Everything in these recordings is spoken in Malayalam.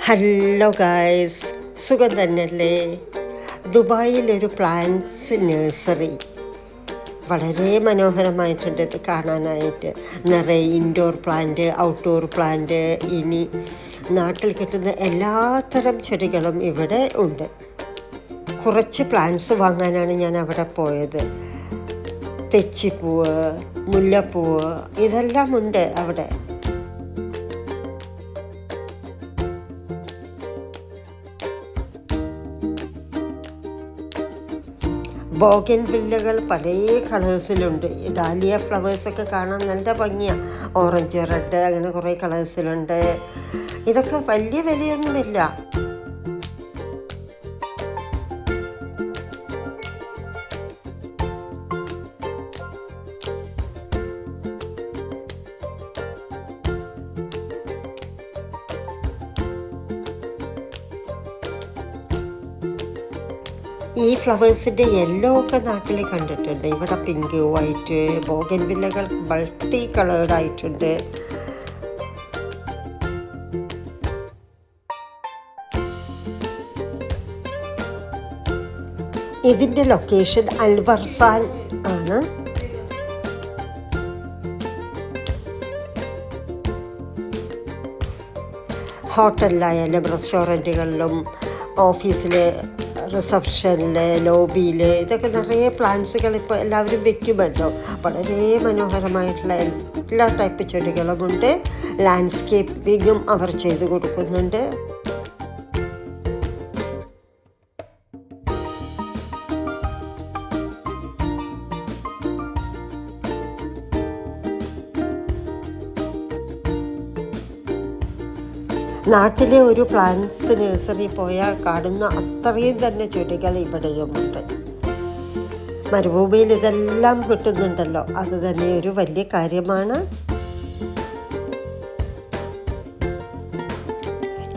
ഹലോ ഗായ്സ്, സുഖം തന്നെയല്ലേ? ദുബായിലൊരു പ്ലാന്റ്സ് നഴ്സറി വളരെ മനോഹരമായിട്ടുണ്ട് ഇത് കാണാനായിട്ട്. നിറയെ ഇൻഡോർ പ്ലാന്റ്, ഔട്ട്ഡോർ പ്ലാന്റ്, ഇനി നാട്ടിൽ കിട്ടുന്ന എല്ലാത്തരം ചെടികളും ഇവിടെ ഉണ്ട്. കുറച്ച് പ്ലാന്റ്സ് വാങ്ങാനാണ് ഞാൻ അവിടെ പോയത്. തെച്ചിപ്പൂവ്, മുല്ലപ്പൂവ്, ഇതെല്ലാം ഉണ്ട് അവിടെ. ബോഗൻവില്ലകൾ പല കളേഴ്സിലുണ്ട്. ഡാലിയ ഫ്ലവേഴ്സൊക്കെ കാണാൻ നല്ല ഭംഗിയാണ്. ഓറഞ്ച്, റെഡ്, അങ്ങനെ കുറേ കളേഴ്സിലുണ്ട്. ഇതൊക്കെ വലിയ വിലയൊന്നുമില്ല. ഈ ഫ്ലവേഴ്സിൻ്റെ യെല്ലോ ഒക്കെ നാട്ടിൽ കണ്ടിട്ടുണ്ട്. ഇവിടെ പിങ്ക്, വൈറ്റ്, ബോഗൻവില്ലകൾ മൾട്ടി കളേർഡ് ആയിട്ടുണ്ട്. ഇതിൻ്റെ ലൊക്കേഷൻ അൽവർസാൻ ആണ്. ഹോട്ടലിലായാലും റെസ്റ്റോറൻറ്റുകളിലും ഓഫീസിൽ, റിസപ്ഷനിൽ, ലോബിയിൽ ഇതൊക്കെ നിറയെ പ്ലാന്റ്സുകൾ ഇപ്പോൾ എല്ലാവരും വെക്കുമല്ലോ. വളരെ മനോഹരമായിട്ടുള്ള എല്ലാ ടൈപ്പ് ചെടികളുമുണ്ട്. ലാൻഡ്സ്കേപ്പിങ്ങും അവർ ചെയ്തു കൊടുക്കുന്നുണ്ട്. നാട്ടിലെ ഒരു പ്ലാന്റ്സ് നഴ്സറി പോയാൽ കാണുന്ന അത്രയും തന്നെ ചെടികൾ ഇവിടെയുമുണ്ട്. മരുഭൂമിയിൽ ഇതെല്ലാം കിട്ടുന്നുണ്ടല്ലോ, അത് തന്നെ ഒരു വലിയ കാര്യമാണ്.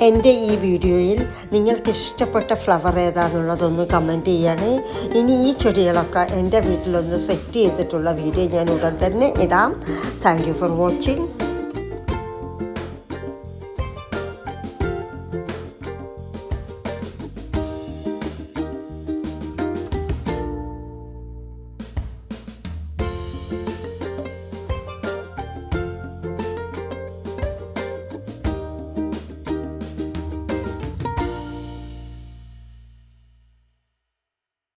എൻ്റെ ഈ വീഡിയോയിൽ നിങ്ങൾക്ക് ഇഷ്ടപ്പെട്ട ഫ്ലവർ ഏതാണെന്നുള്ളതൊന്ന് കമൻറ്റ് ചെയ്യണേ. ഇനി ഈ ചെടികളൊക്കെ എൻ്റെ വീട്ടിലൊന്ന് സെറ്റ് ചെയ്തിട്ടുള്ള വീഡിയോ ഞാൻ ഉടൻ തന്നെ ഇടാം. Thank you for watching.